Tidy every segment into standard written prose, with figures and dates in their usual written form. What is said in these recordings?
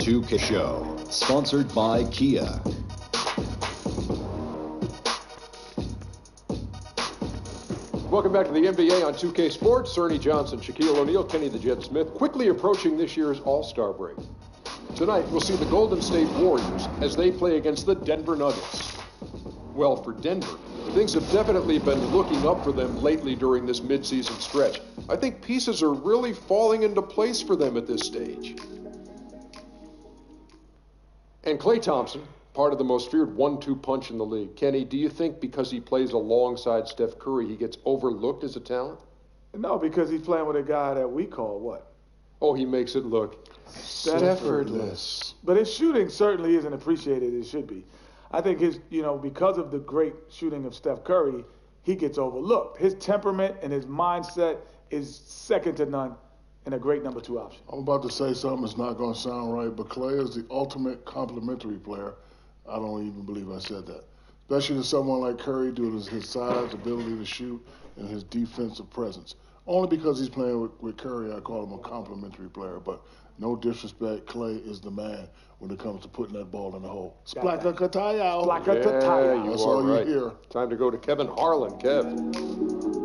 2K Show, sponsored by Kia. Welcome back to the NBA on 2K Sports. Ernie Johnson, Shaquille O'Neal, Kenny the Jet Smith, quickly approaching this year's All-Star break. Tonight, we'll see the Golden State Warriors as they play against the Denver Nuggets. Well, for Denver, things have definitely been looking up for them lately during this midseason stretch. I think pieces are really falling into place for them at this stage. And Klay Thompson, part of the most feared 1-2 punch in the league. Kenny, do you think because he plays alongside Steph Curry, he gets overlooked as a talent? No, because he's playing with a guy that we call what? Oh, he makes it look effortless. But his shooting certainly isn't appreciated as it should be. I think because of the great shooting of Steph Curry, he gets overlooked. His temperament and his mindset is second to none and a great number 2 option. I'm about to say something that's not going to sound right, but Klay is the ultimate complementary player. I don't even believe I said that. Especially to someone like Curry due to his size, ability to shoot, and his defensive presence. Only because he's playing with Curry, I call him a complimentary player. But no disrespect, Klay is the man when it comes to putting that ball in the hole. Splaka-kataya. Yeah, That's all right. you hear. Time to go to Kevin Harlan. Kev.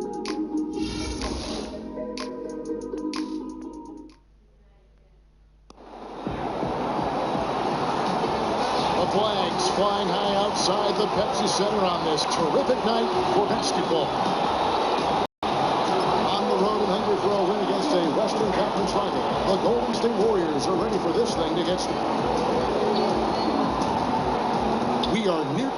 Flags flying high outside the Pepsi Center on this terrific night for basketball. On the road and hungry for a win against a Western Conference rival, the Golden State Warriors are ready for this thing to get started. We are near.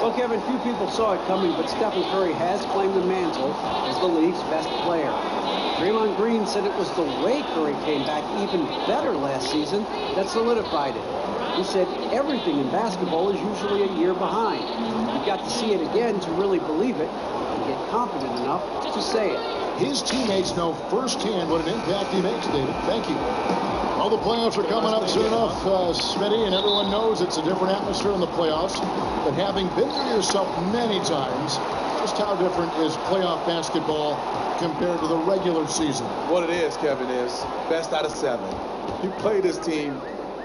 Well, Kevin, few people saw it coming, but Stephen Curry has claimed the mantle as the league's best player. Draymond Green said it was the way Curry came back even better last season that solidified it. He said everything in basketball is usually a year behind. You've got to see it again to really believe it and get confident enough to say it. His teammates know firsthand what an impact he makes, David. Thank you. Well, the playoffs are coming up soon enough, Smitty, and everyone knows it's a different atmosphere in the playoffs. But having been there yourself many times, just how different is playoff basketball compared to the regular season? What it is, Kevin, is best out of 7. You play this team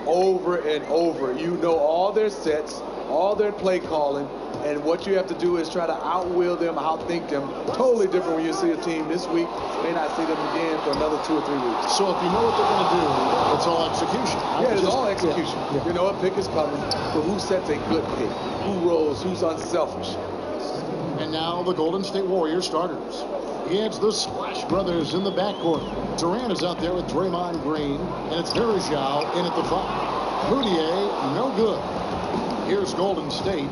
over and over. You know all their sets, all their play calling, and what you have to do is try to outwill them, outthink them. Totally different when you see a team this week. May not see them again for another 2 or 3 weeks. So if you know what they're going to do, it's all execution. Yeah, it's all execution. Yeah. You know a pick is coming, but who sets a good pick? Who rolls? Who's unselfish? And now the Golden State Warriors starters. It's the Splash Brothers in the backcourt. Durant is out there with Draymond Green, and it's Varejao in at the 5. Moutier, no good. Here's Golden State.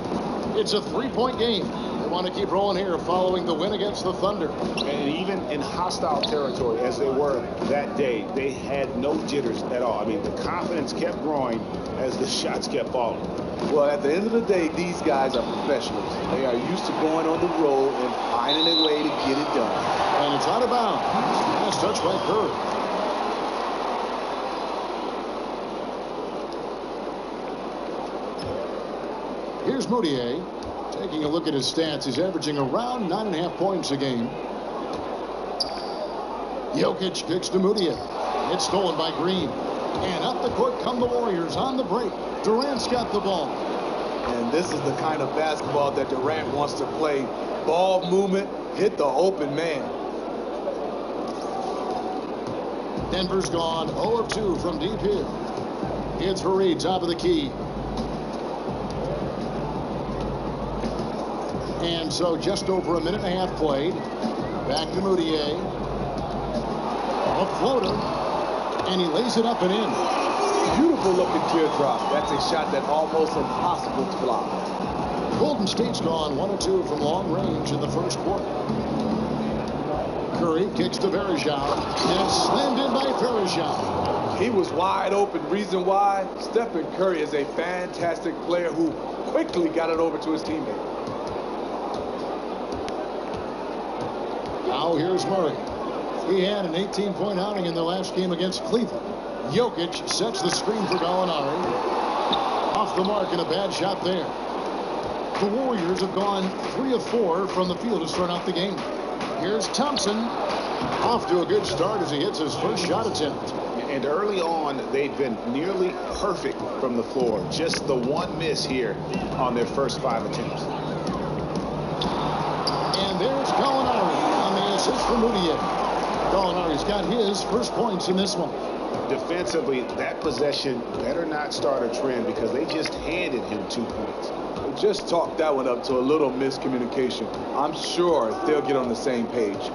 It's a 3-point game. They want to keep rolling here following the win against the Thunder. And even in hostile territory, as they were that day, they had no jitters at all. I mean, the confidence kept growing as the shots kept falling. Well, at the end of the day, these guys are professionals. They are used to going on the road and finding a way to get it done. And it's out of bounds. Last touch by Curry. Here's Moutier. Taking a look at his stats, he's averaging around 9.5 points a game. Jokic kicks to Moutier. It's stolen by Green. And up the court come the Warriors on the break. Durant's got the ball. And this is the kind of basketball that Durant wants to play. Ball movement, hit the open man. Denver's gone 0 of 2 from deep here. It's Fareed, top of the key. And so just over a minute and a half played. Back to Moutier. A floater. And he lays it up and in. Beautiful looking teardrop. That's a shot that's almost impossible to block. Golden State's gone 1 of 2 from long range in the first quarter. Curry kicks to Varejao. And it's slammed in by Varejao. He was wide open. Reason why? Stephen Curry is a fantastic player who quickly got it over to his teammate. Now here's Murray. He had an 18-point outing in the last game against Cleveland. Jokic sets the screen for Gallinari. Off the mark and a bad shot there. The Warriors have gone 3 of 4 from the field to start out the game. Here's Thompson. Off to a good start as he hits his first shot attempt. And early on, they've been nearly perfect from the floor. Just the one miss here on their first 5 attempts. And there's Gallinari on the assist for Moutier. Gallinari's got his first points in this one. Defensively, that possession better not start a trend because they just handed him 2 points. They just talked that one up to a little miscommunication. I'm sure they'll get on the same page.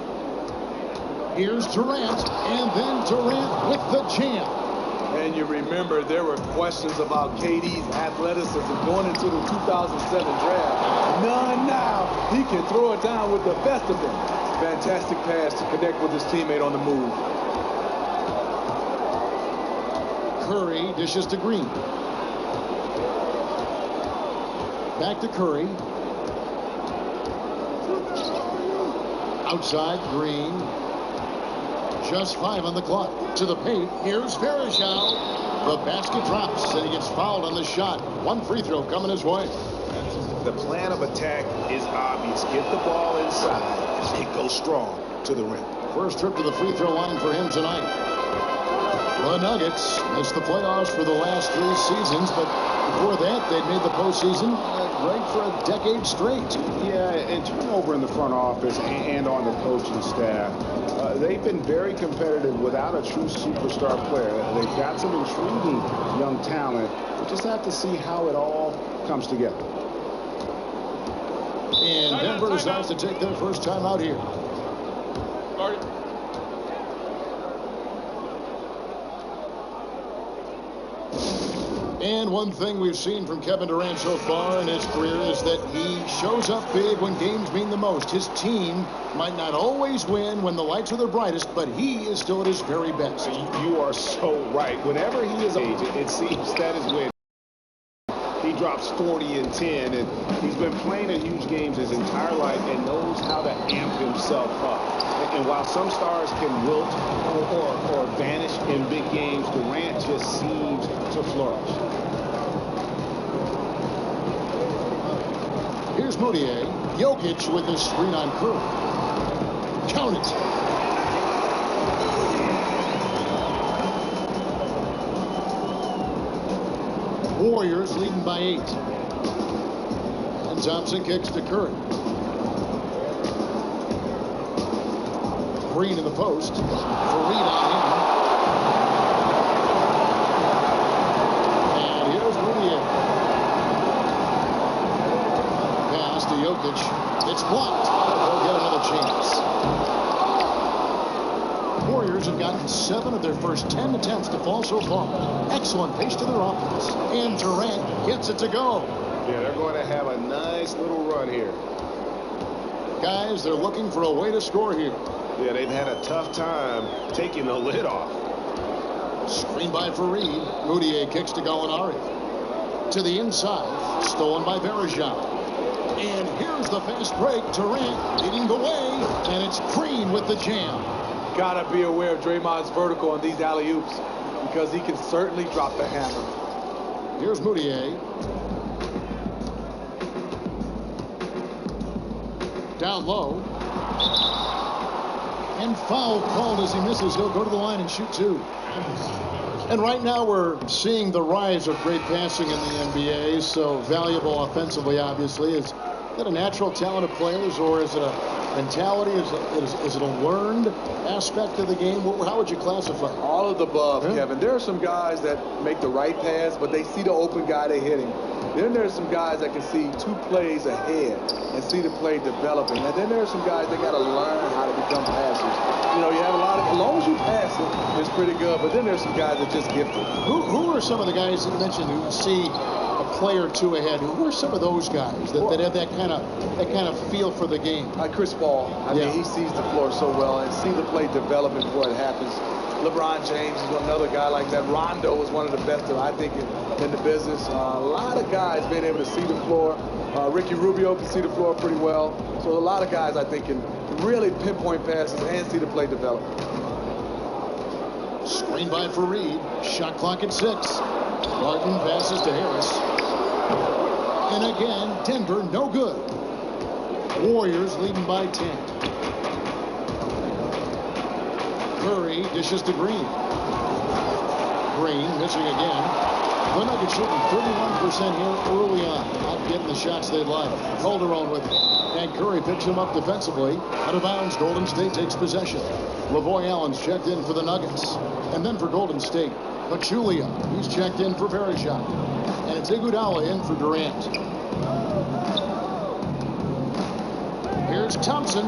Here's Durant, and then Durant with the jam. And you remember there were questions about KD's athleticism going into the 2007 draft. None now. He can throw it down with the best of them. Fantastic pass to connect with his teammate on the move. Curry dishes to Green. Back to Curry. Outside, Green. Just 5 on the clock. To the paint. Here's Varejao. The basket drops, and he gets fouled on the shot. 1 free throw coming his way. The plan of attack is obvious. Get the ball inside and go strong to the rim. First trip to the free throw line for him tonight. The Nuggets missed the playoffs for the last 3 seasons, but before that, they'd made the postseason right for a decade straight. Yeah, and turnover in the front office and on the coaching staff. They've been very competitive without a true superstar player. They've got some intriguing young talent. We just have to see how it all comes together. And Denver decides to take their first time out here. And one thing we've seen from Kevin Durant so far in his career is that he shows up big when games mean the most. His team might not always win when the lights are their brightest, but he is still at his very best. You are so right. Whenever he is on, it seems that is when he drops 40 and 10, and he's been playing in huge games his entire life and knows how to amp himself up. And while some stars can wilt or vanish in big games, Durant just seems to flourish. Here's Moutier. Jokic with his screen on Curry. Count it. Warriors leading by 8. And Thompson kicks to Curry. Green in the post. Fareed on him. And here's Moutier. Pass to Jokic. It's blocked. They'll get another chance. Warriors have gotten 7 of their first 10 attempts to fall so far. Excellent pace to their offense. And Durant gets it to go. Yeah, they're going to have a nice little run here. Guys, they're looking for a way to score here. Yeah, they've had a tough time taking the lid off. Screen by Fareed. Moutier kicks to Gallinari. To the inside. Stolen by Varejao. And here's the fast break. Durant leading the way. And it's Green with the jam. Gotta be aware of Draymond's vertical on these alley-oops because he can certainly drop the hammer. Here's Moutier. Down low. And foul called as he misses. He'll go to the line and shoot 2. And right now we're seeing the rise of great passing in the NBA. So valuable offensively, obviously. Is that a natural talent of players, or is it a mentality? Is it a learned aspect of the game? How would you classify it? All of the above, Kevin. There are some guys that make the right pass, but they see the open guy, they hit him. Then there's some guys that can see 2 plays ahead and see the play developing. And then there's some guys that got to learn how to become passers. You know, you have a lot of, as long as you pass it, it's pretty good. But then there's some guys that just gifted. Who are some of the guys that you mentioned who see a play or 2 ahead? Who are some of those guys that have that kind of feel for the game? Like Chris Paul. I mean, he sees the floor so well and see the play developing before it happens. LeBron James is another guy like that. Rondo is one of the best, I think, in the business. A lot of guys being able to see the floor. Ricky Rubio can see the floor pretty well. So a lot of guys, I think, can really pinpoint passes and see the play develop. Screen by Fareed. Shot clock at 6. Martin passes to Harris. And again, Denver no good. Warriors leading by 10. Curry dishes to Green. Green missing again. The Nuggets shooting 31% here early on. Not getting the shots they'd like. Calderon with it. And Curry picks him up defensively. Out of bounds, Golden State takes possession. Lavoy Allen's checked in for the Nuggets. And then for Golden State, Pachulia. He's checked in for Vereshchuk. And it's Iguodala in for Durant. Here's Thompson.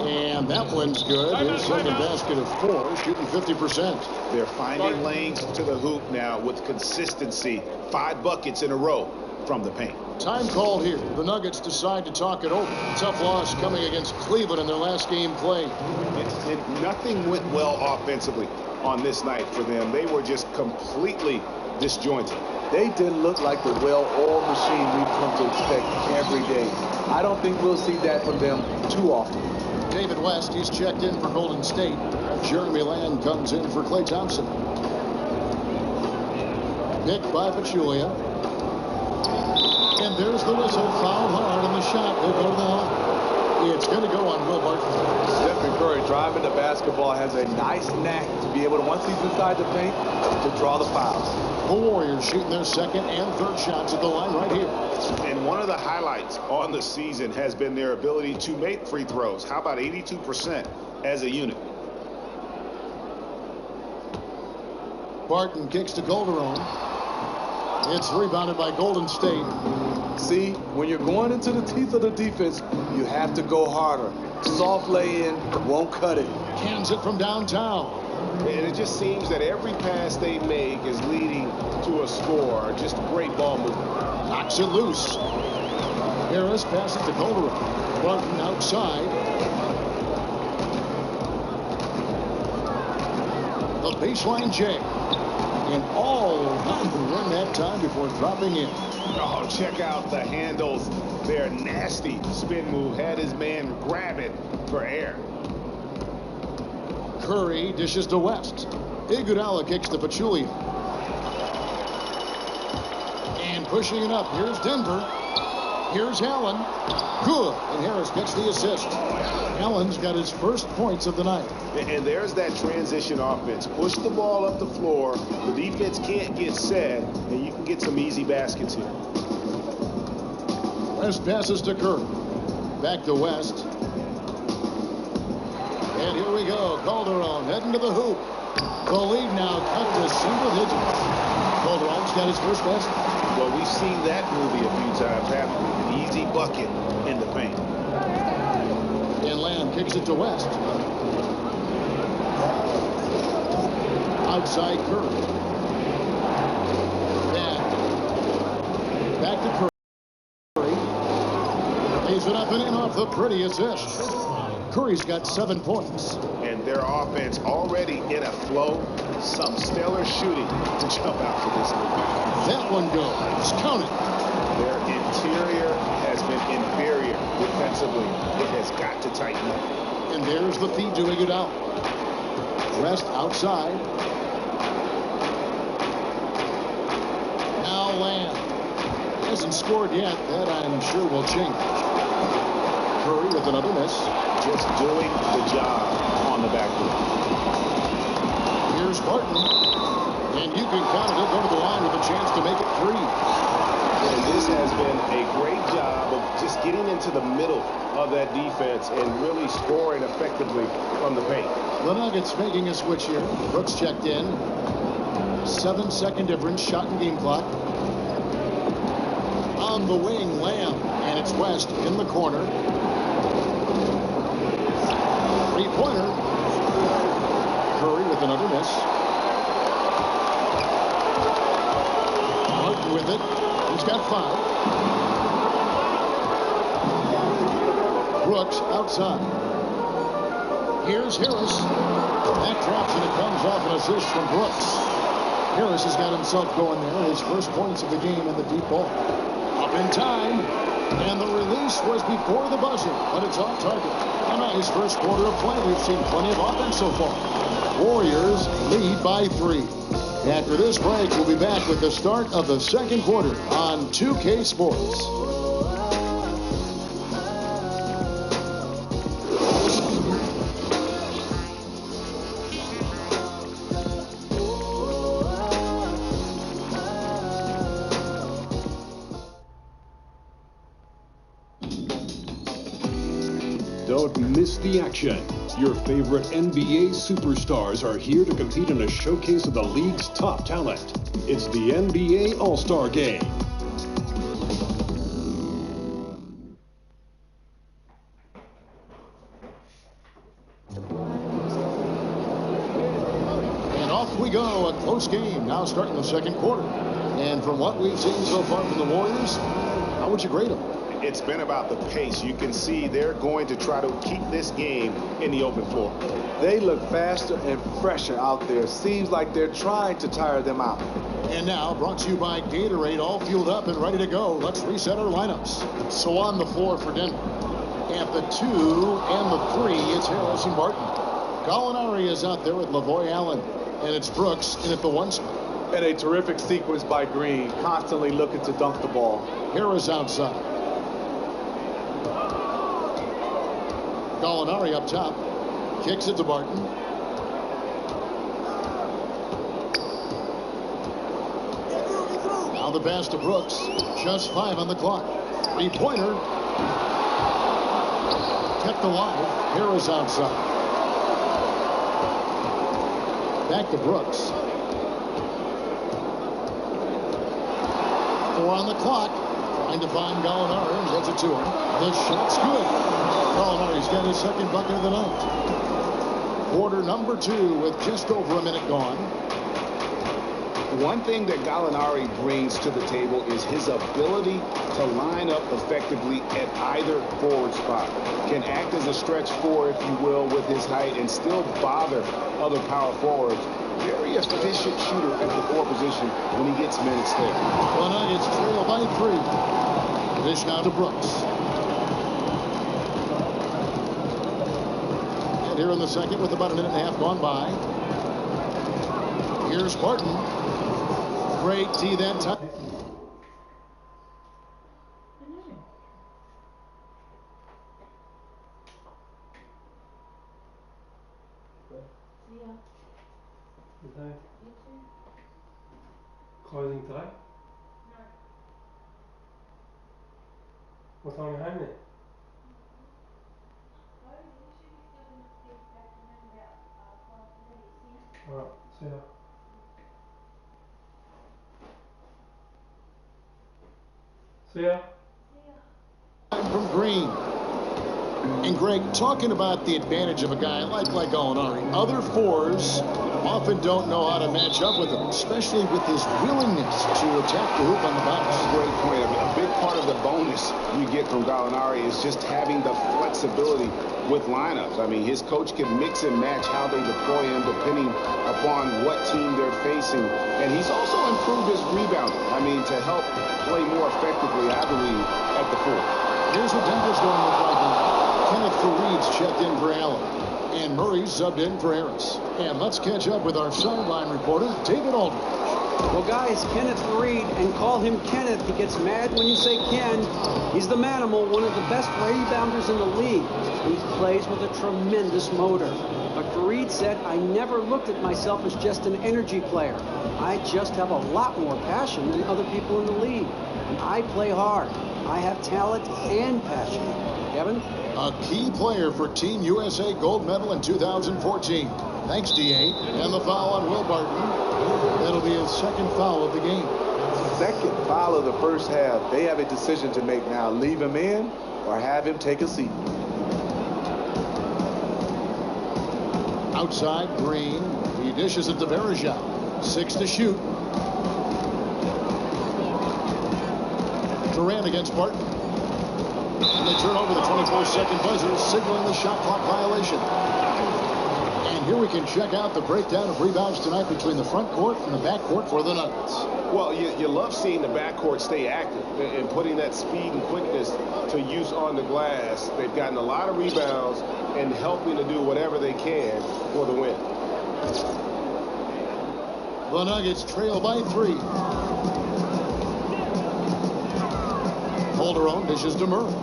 And that one's good. His second basket of 4, shooting 50%. They're finding lanes to the hoop now with consistency. 5 buckets in a row from the paint. Time called here. The Nuggets decide to talk it over. Tough loss coming against Cleveland in their last game played. Nothing went well offensively on this night for them. They were just completely disjointed. They didn't look like the well-oiled machine we've come to expect every day. I don't think we'll see that from them too often. David West, he's checked in for Golden State. Jeremy Lamb comes in for Klay Thompson. Picked by Pachulia. And there's the whistle. Foul hard, and the shot will go to the line. It's going to go on Will Barton. Stephen Curry driving the basketball has a nice knack to be able to, once he's inside the paint, to draw the fouls. The Warriors shooting their second and third shots at the line right here. And one of the highlights on the season has been their ability to make free throws. How about 82% as a unit? Barton kicks to Calderon. It's rebounded by Golden State. See, when you're going into the teeth of the defense, you have to go harder. Soft lay-in won't cut it. Cans it from downtown. And it just seems that every pass they make is leading to a score. Just great ball movement. Knocks it loose. Harris passes to Calderon. Barton outside. The baseline J. And all run that time before dropping in. Oh, check out the handles. Their nasty spin move had his man grab it for air. Curry dishes to West. Iguodala kicks to Pachulia. And pushing it up. Here's Denver. Here's Allen. Good. And Harris gets the assist. Allen's got his first points of the night. And there's that transition offense. Push the ball up the floor. The defense can't get set, and you can get some easy baskets here. West passes to Curry. Back to West. And here we go. Calderon heading to the hoop. The lead now cut to single digits. Calderon's got his first basket. Well, we've seen that movie a few times, haven't we? An easy bucket in the paint. And Lamb kicks it to West. Outside Curry. And back to Curry. Lays it up and in off the pretty assist. Curry's got 7 points. And their offense already in a flow. Some stellar shooting to jump out for this league. That one goes. Count it. Their interior has been inferior defensively. It has got to tighten up. And there's the feed to Iguodala. West outside. Now Lamb. Hasn't scored yet. That I'm sure will change. Curry with another miss. Just doing the job on the backboard. Here's Barton. And you can count it. He'll go to the line with a chance to make it 3. And this has been a great job of just getting into the middle of that defense and really scoring effectively from the paint. The Nuggets making a switch here. Brooks checked in. 7-second difference. Shot and game clock. On the wing, Lamb. And it's West in the corner. Three-pointer. Curry with another miss. Martin with it. He's got 5. Brooks outside. Here's Harris. That drops and it comes off an assist from Brooks. Harris has got himself going there. His first points of the game in the deep ball. Up in time. And the release was before the buzzer, but it's off target. A nice first quarter of play. We've seen plenty of offense so far. Warriors lead by 3. After this break, we'll be back with the start of the second quarter on 2K Sports. Don't miss the action. Your favorite NBA superstars are here to compete in a showcase of the league's top talent. It's the NBA All-Star Game. And off we go. A close game now starting the second quarter. And from what we've seen so far from the Warriors, how would you grade them? It's been about the pace. You can see they're going to try to keep this game in the open floor. They look faster and fresher out there. Seems like they're trying to tire them out. And now, brought to you by Gatorade, all fueled up and ready to go. Let's reset our lineups. So on the floor for Denver. At the 2 and the 3, it's Harris and Barton. Gallinari is out there with Lavoy Allen. And it's Brooks in at the 1 spot. And a terrific sequence by Green, constantly looking to dunk the ball. Harris outside. Gallinari up top. Kicks it to Barton. Now the pass to Brooks. Just 5 on the clock. 3-pointer. Kept alive. Harris outside. Back to Brooks. 4 on the clock. Trying to find Gallinari and gets it to him. The shot's good. Gallinari's got his second bucket of the night. Quarter number 2 with just over a minute gone. One thing that Gallinari brings to the table is his ability to line up effectively at either forward spot. Can act as a stretch 4, if you will, with his height and still bother other power forwards. Very efficient shooter at the 4 position when he gets minutes there. The Nuggets trail by 3. Dish now to Brooks. And here in the second with about a minute and a half gone by. Here's Barton. Great tee that time. Closing today? No. What time are you home then? Alright, see ya. See ya. From Green. And Greg, talking about the advantage of a guy like Gallinari, other 4s often don't know how to match up with him, especially with his willingness to attack the hoop on the bounce. That's a great point. I mean, a big part of the bonus you get from Gallinari is just having the flexibility with lineups. I mean, his coach can mix and match how they deploy him depending upon what team they're facing. And he's also improved his rebounding. I mean, to help play more effectively, I believe, at the 4. Here's what Denver's going to look like now. Kenneth Faried's checked in for Allen. And Murray's subbed in for Harris. And let's catch up with our sideline reporter, David Aldridge. Well, guys, Kenneth Faried, and call him Kenneth. He gets mad when you say Ken. He's the manimal, one of the best rebounders in the league. He plays with a tremendous motor. But Faried said, I never looked at myself as just an energy player. I just have a lot more passion than other people in the league. And I play hard. I have talent and passion. Kevin? A key player for Team USA gold medal in 2014. Thanks, D.A. And the foul on Will Barton. That'll be his second foul of the game. Second foul of the first half. They have a decision to make now. Leave him in or have him take a seat. Outside, Green. He dishes it to Verejao. 6 to shoot. Durant against Barton. And they turn over the 24-second buzzer, signaling the shot clock violation. And here we can check out the breakdown of rebounds tonight between the front court and the back court for the Nuggets. Well, you love seeing the backcourt stay active and putting that speed and quickness to use on the glass. They've gotten a lot of rebounds and helping to do whatever they can for the win. The Nuggets trail by 3. Calderon dishes to Murray.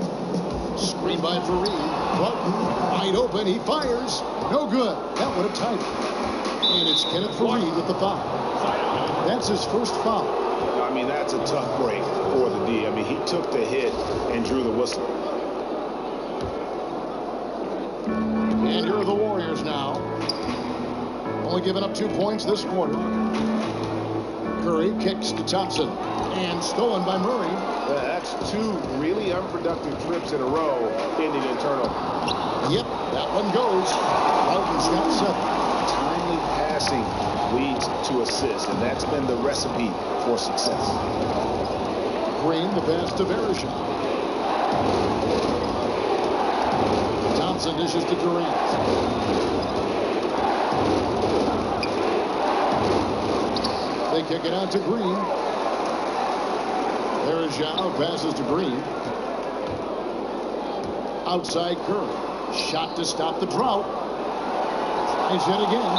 Screen by Faried. Barton wide open. He fires. No good. That would have tied it. And it's Kenneth Faried with the foul. That's his first foul. I mean, that's a tough break for the D. I mean, he took the hit and drew the whistle. And here are the Warriors now. Only giving up 2 points this quarter. Curry kicks to Thompson. And stolen by Murray. That's 2 really unproductive trips in a row, ending in turnover. Yep, that one goes. Martin's got 7. Timely passing leads to assists, and that's been the recipe for success. Green, the pass to Version. Thompson dishes to Durant. They kick it out to Green. Version passes to Green. Outside Curry. Shot to stop the drought. He's hit again.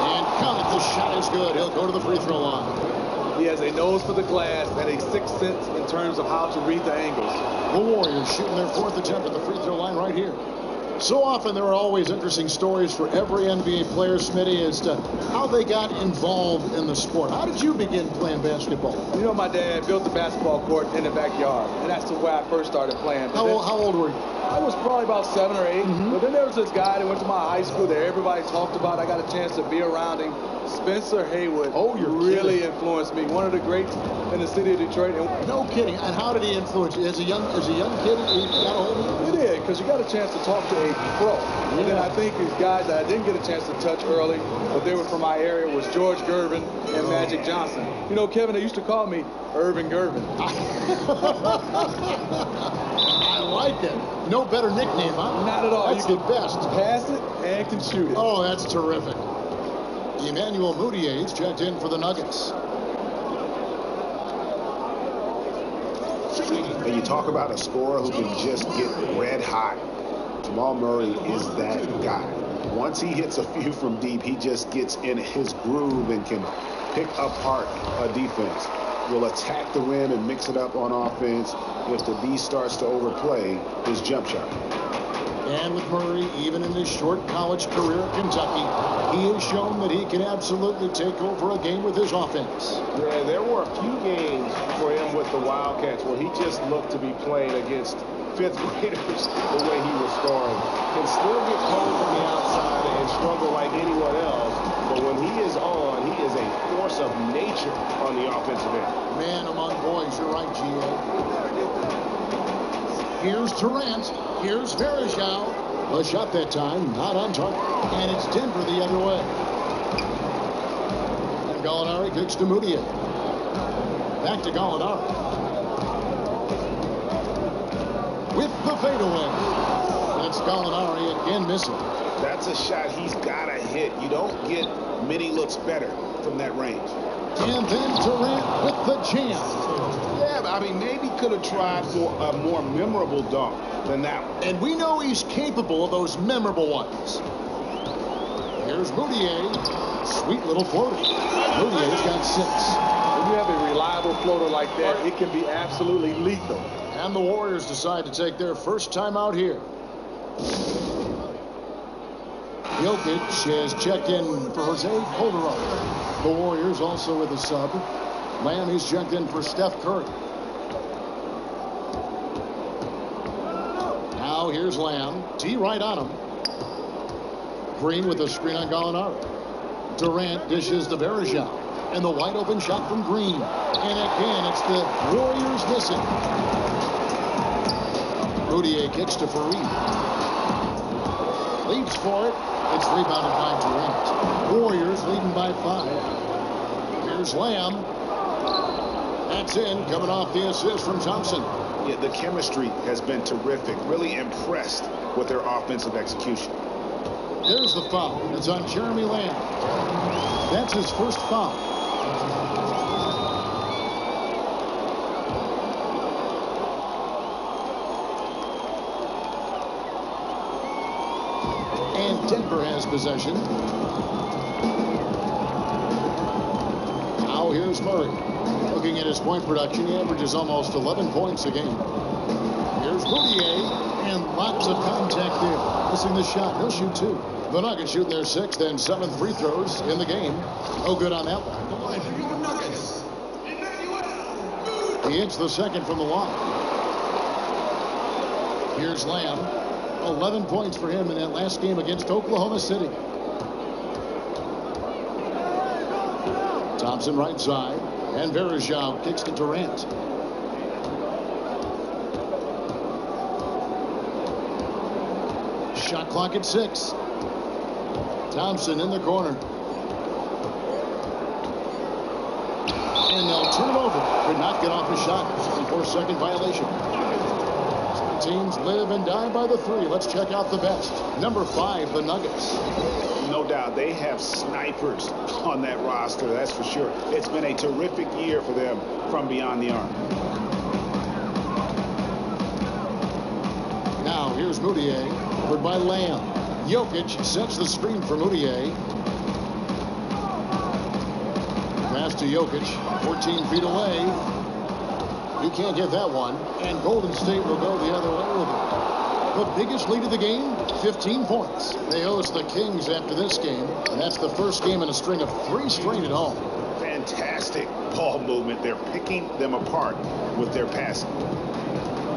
And count it. The shot is good. He'll go to the free throw line. He has a nose for the glass and a sixth sense in terms of how to read the angles. The Warriors shooting their 4th attempt at the free throw line right here. So often there are always interesting stories for every NBA player, Smitty, as to how they got involved in the sport. How did you begin playing basketball? You know, my dad built a basketball court in the backyard, and that's the way I first started playing. How old were you? I was probably about 7 or 8. But then there was this guy that went to my high school that everybody talked about. I got a chance to be around him. Spencer Haywood. Oh, you're really kidding. Influenced me. One of the greats in the city of Detroit. And No kidding. And how did he influence you? As a young kid, he got a hold of you? he did, because you got a chance to talk to a pro. And then I think these guys that I didn't get a chance to touch early, but they were from my area, was George Gervin and Magic Johnson. You know, Kevin, they used to call me Irvin Gervin. I like it. No better nickname, huh? Not at all. That's You the can best. pass it and can shoot it. Oh, that's terrific. Emmanuel Mudiay's checked in for the Nuggets. And you talk about a scorer who can just get red hot. Jamal Murray is that guy. Once he hits a few from deep, he just gets in his groove and can pick apart a defense. Will attack the rim and mix it up on offense if the D starts to overplay his jump shot. And with Murray, even in his short college career at Kentucky, he has shown that he can absolutely take over a game with his offense. Yeah, there were a few games for him with the Wildcats where he just looked to be playing against fifth graders the way he was scoring. Can still get cold from the outside and struggle like anyone else. But when he is on, he is a force of nature on the offensive end. Man among boys, you're right, G.A. Here's Durant. Here's Verejao. A shot that time, not on target. And it's Denver the other way. And Gallinari kicks to Mudiay. Back to Gallinari. With the fadeaway. That's Gallinari again missing. That's a shot he's got to hit. You don't get many looks better from that range. And then Durant with the jam. Yeah, but I mean, maybe could have tried for a more memorable dunk than that one. And we know he's capable of those memorable ones. Here's Mudiay. Sweet little floater. Mudiyay's got 6. When you have a reliable floater like that, it can be absolutely lethal. And the Warriors decide to take their first time out here. Jokic has checked in for Jose Calderon. The Warriors also with a sub. Lamb is checked in for Steph Curry. Now here's Lamb. T right on him. Green with a screen on Gallinari. Durant dishes to Verejao. And the wide open shot from Green. And again, it's the Warriors missing. Mudiay kicks to Fareed. Leads for it. It's rebounded by Durant. Warriors leading by 5. Here's Lamb. That's in, coming off the assist from Thompson. Yeah, the chemistry has been terrific. Really impressed with their offensive execution. There's the foul. It's on Jeremy Lamb. That's his first foul. And Denver has possession. Now here's Murray. Looking at his point production, he averages almost 11 points a game. Here's Mudiay, and lots of contact there. Missing the shot. He'll shoot 2. The Nuggets shooting their 6th and 7th free throws in the game. No good on that one. He hits the second from the line. Here's Lamb. 11 points for him in that last game against Oklahoma City. Thompson right side, and Varejao kicks to Durant. Shot clock at 6. Thompson in the corner. And they'll turn it over. Could not get off his shot. 4-second violation. Some teams live and die by the 3. Let's check out the best. Number 5, the Nuggets. No doubt they have snipers on that roster, that's for sure. It's been a terrific year for them from beyond the arc. Now here's Moutier, covered by Lamb. Jokic sets the screen for Moutier. Pass to Jokic, 14 feet away. He can't get that one, and Golden State will go the other way with it. The biggest lead of the game, 15 points. They host the Kings after this game, and that's the first game in a string of 3 straight at home. Fantastic ball movement. They're picking them apart with their passing.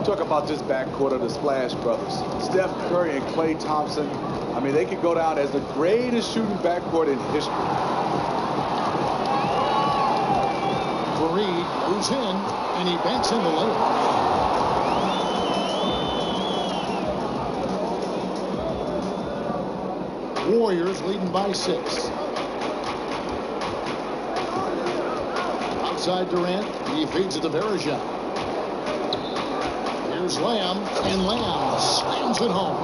Talk about this backcourt of the Splash Brothers. Steph Curry and Klay Thompson. I mean, they could go down as the greatest shooting backcourt in history. Fareed moves in, and he banks in the layup. Warriors leading by 6. Outside Durant, he feeds it to Varejao. Here's Lamb, and Lamb slams it home.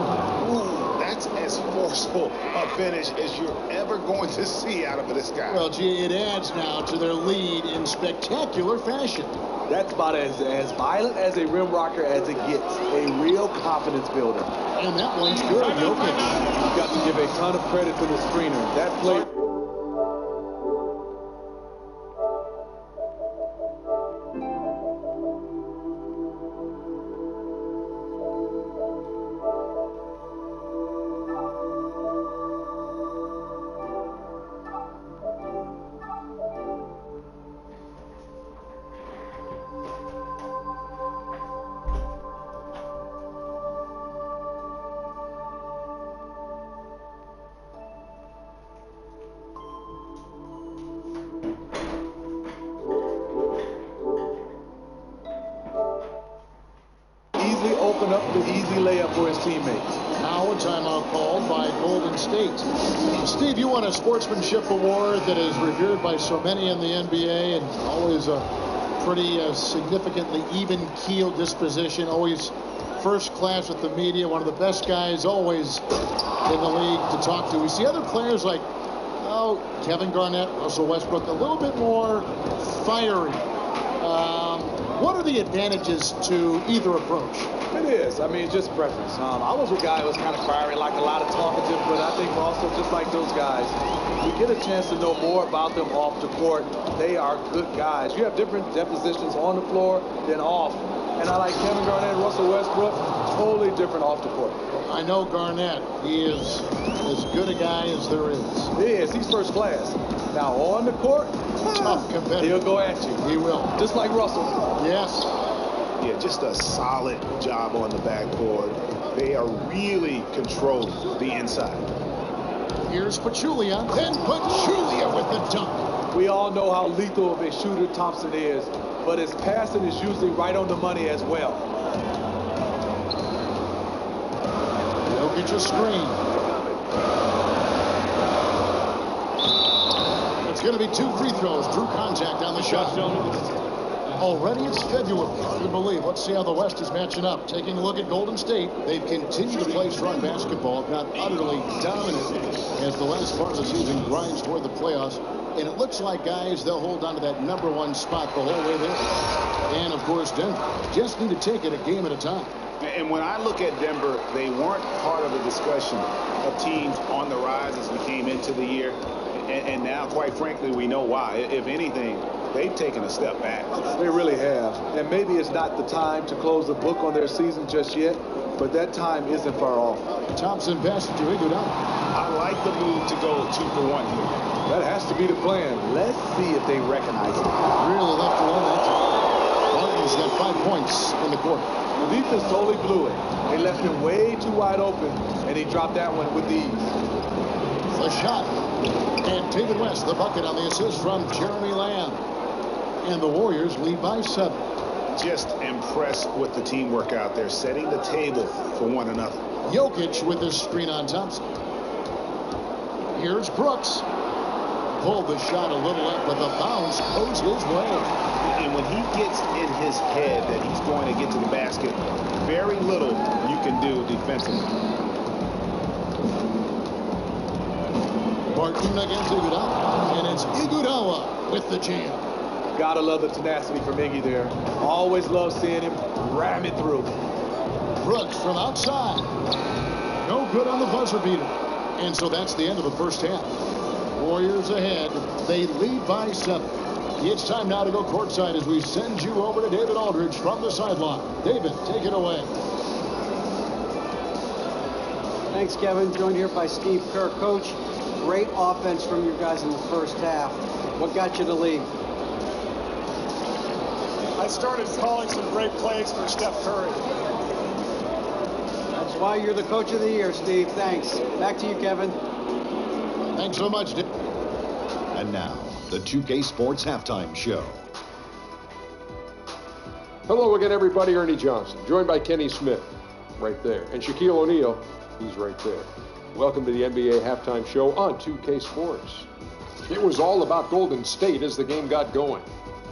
Ooh, that's as forceful a finish as you're ever going to see out of this guy. Well, gee, it adds now to their lead in spectacular fashion. That's about as violent as a rim rocker as it gets. A real confidence builder. And that one's good, Jokic. You've got to give a ton of credit to the screener. That play. Open up the easy layup for his teammates. Now a timeout called by Golden State. Steve, you won a sportsmanship award that is revered by so many in the NBA, and always a pretty significantly even-keeled disposition, always first class with the media, one of the best guys always in the league to talk to. We see other players like, Kevin Garnett, Russell Westbrook, a little bit more fiery. What are the advantages to either approach? It is. I mean, just preference. I was a guy who was kind of fiery, like a lot of talkative, but I think also just like those guys, we get a chance to know more about them off the court. They are good guys. You have different depositions on the floor than off. And I like Kevin Garnett and Russell Westbrook, totally different off the court. I know Garnett. He is as good a guy as there is. He is. He's first class. Now, on the court, tough competitor. He'll go at you. He will. Just like Russell. Yes. Yeah, just a solid job on the backboard. They are really controlling the inside. Here's Pachulia, and Pachulia with the dunk. We all know how lethal of a shooter Thompson is, but his passing is usually right on the money as well. Jokic a screen. It's going to be 2 free throws. Drew contact on the shot. Already it's February. Hard to believe. Let's see how the West is matching up. Taking a look at Golden State. They've continued to play strong basketball, not utterly dominant as the last part of the season grinds toward the playoffs. And it looks like, guys, they'll hold on to that #1 spot the whole way there. And, of course, Denver just need to take it a game at a time. And when I look at Denver, they weren't part of the discussion of teams on the rise as we came into the year. And now, quite frankly, we know why. If anything, they've taken a step back. They really have. And maybe it's not the time to close the book on their season just yet, but that time isn't far off. Thompson passes to Iguodala. I like the move to go 2 for 1 here. That has to be the plan. Let's see if they recognize it. Really left alone. Martin's got 5 points in the quarter. The defense totally blew it. They left him way too wide open, and he dropped that one with ease. The shot. And David West, the bucket on the assist from Jeremy Lamb. And the Warriors lead by 7. Just impressed with the teamwork out there, setting the table for one another. Jokic with his screen on Thompson. Here's Brooks. Pulled the shot a little left, but the bounce goes his way. And when he gets in his head that he's going to get to the basket, very little you can do defensively. Martin against Iguodala. And it's Iguodala with the jam. Gotta love the tenacity from Iggy there. Always love seeing him ram it through. Brooks from outside. No good on the buzzer beater. And so that's the end of the first half. Warriors ahead. They lead by 7. It's time now to go courtside as we send you over to David Aldridge from the sideline. David, take it away. Thanks, Kevin. Joined here by Steve Kerr. Coach, great offense from you guys in the first half. What got you the lead? I started calling some great plays for Steph Curry. That's why you're the coach of the year, Steve. Thanks. Back to you, Kevin. Thanks so much, Dave. And now, the 2K Sports Halftime Show. Hello again, everybody. Ernie Johnson, joined by Kenny Smith, right there. And Shaquille O'Neal, he's right there. Welcome to the NBA Halftime Show on 2K Sports. It was all about Golden State as the game got going.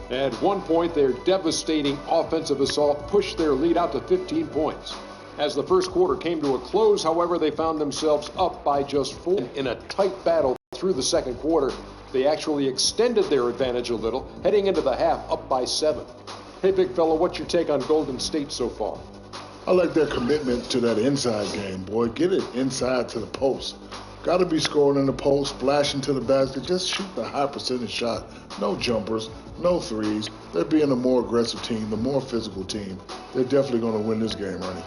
At one point, their devastating offensive assault pushed their lead out to 15 points. As the first quarter came to a close, however, they found themselves up by just 4. In a tight battle through the second quarter, they actually extended their advantage a little, heading into the half up by 7. Hey, big fella, what's your take on Golden State so far? I like their commitment to that inside game, boy. Get it inside to the post. Got to be scoring in the post, splashing to the basket. Just shoot the high percentage shot. No jumpers, no threes. They're being a more aggressive team, a more physical team. They're definitely going to win this game, Ernie.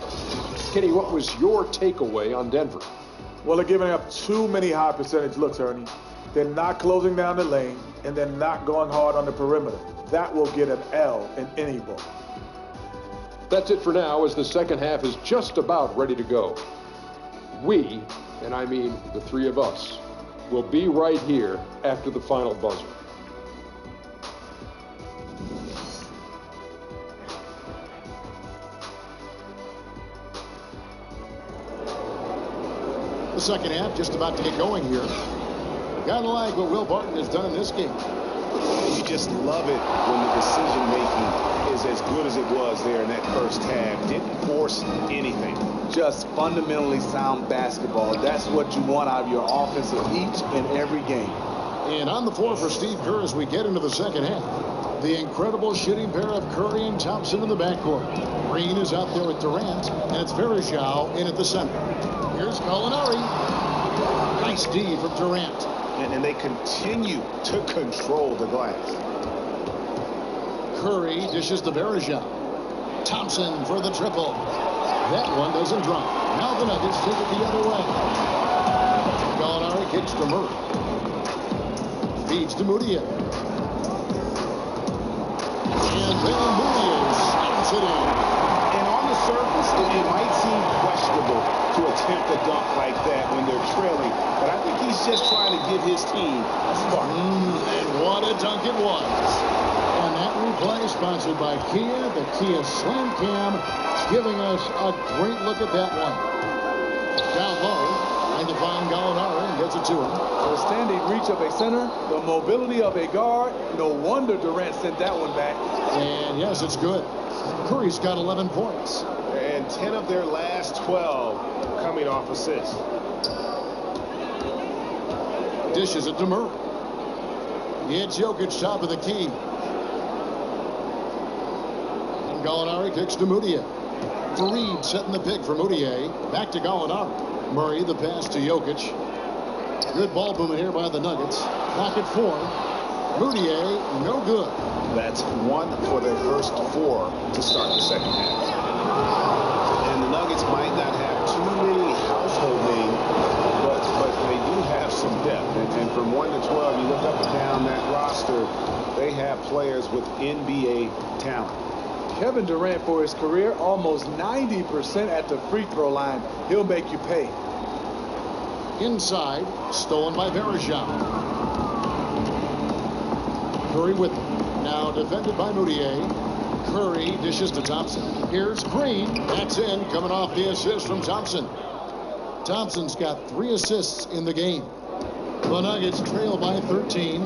Kenny, what was your takeaway on Denver? Well, they're giving up too many high percentage looks, Ernie. They're not closing down the lane, and they're not going hard on the perimeter. That will get an L in any ball. That's it for now, as the second half is just about ready to go. We, and I mean the three of us, will be right here after the final buzzer. The second half just about to get going here. Gotta like what Will Barton has done in this game. You just love it when the decision making is as good as it was there in that first half. Didn't force anything. Just fundamentally sound basketball. That's what you want out of your offense in each and every game. And on the floor for Steve Kerr as we get into the second half. The incredible shooting pair of Curry and Thompson in the backcourt. Green is out there with Durant, and it's Varejao in at the center. Here's Gallinari. Nice D from Durant. And they continue to control the glass. Curry dishes to Varejao. Thompson for the triple. That one doesn't drop. Now the Nuggets take it the other way. Gallinari kicks to Murray. Feeds to Mudiay. And then Mudiay slams it in. And on the surface, it might seem questionable to attempt a dunk like that when they're trailing. But I think he's just trying to give his team a spark. And what a dunk it was. And that replay sponsored by Kia, the Kia Slam Cam, giving us a great look at that one. Down low, and to find Gallinari and gets it to him. The standing reach of a center, the mobility of a guard. No wonder Durant sent that one back. And yes, it's good. Curry's got 11 points. And 10 of their last 12 coming off assists. Dishes it to Murray. It's Jokic top of the key. And Gallinari kicks to Mudiay. Fareed setting the pick for Mudiay. Back to Gallinari. Murray the pass to Jokic. Good ball movement here by the Nuggets. Clock at 4. Mudiay, no good. That's 1 for their first 4 to start the second half. And the Nuggets might not have too many household names, but they do have some depth. And from 1 to 12, you look up and down that roster, they have players with NBA talent. Kevin Durant, for his career, almost 90% at the free throw line. He'll make you pay. Inside, stolen by Verejao. Curry with it. Now defended by Moutier. Curry dishes to Thompson. Here's Green. That's in, coming off the assist from Thompson. Thompson's got 3 assists in the game. The Nuggets trail by 13.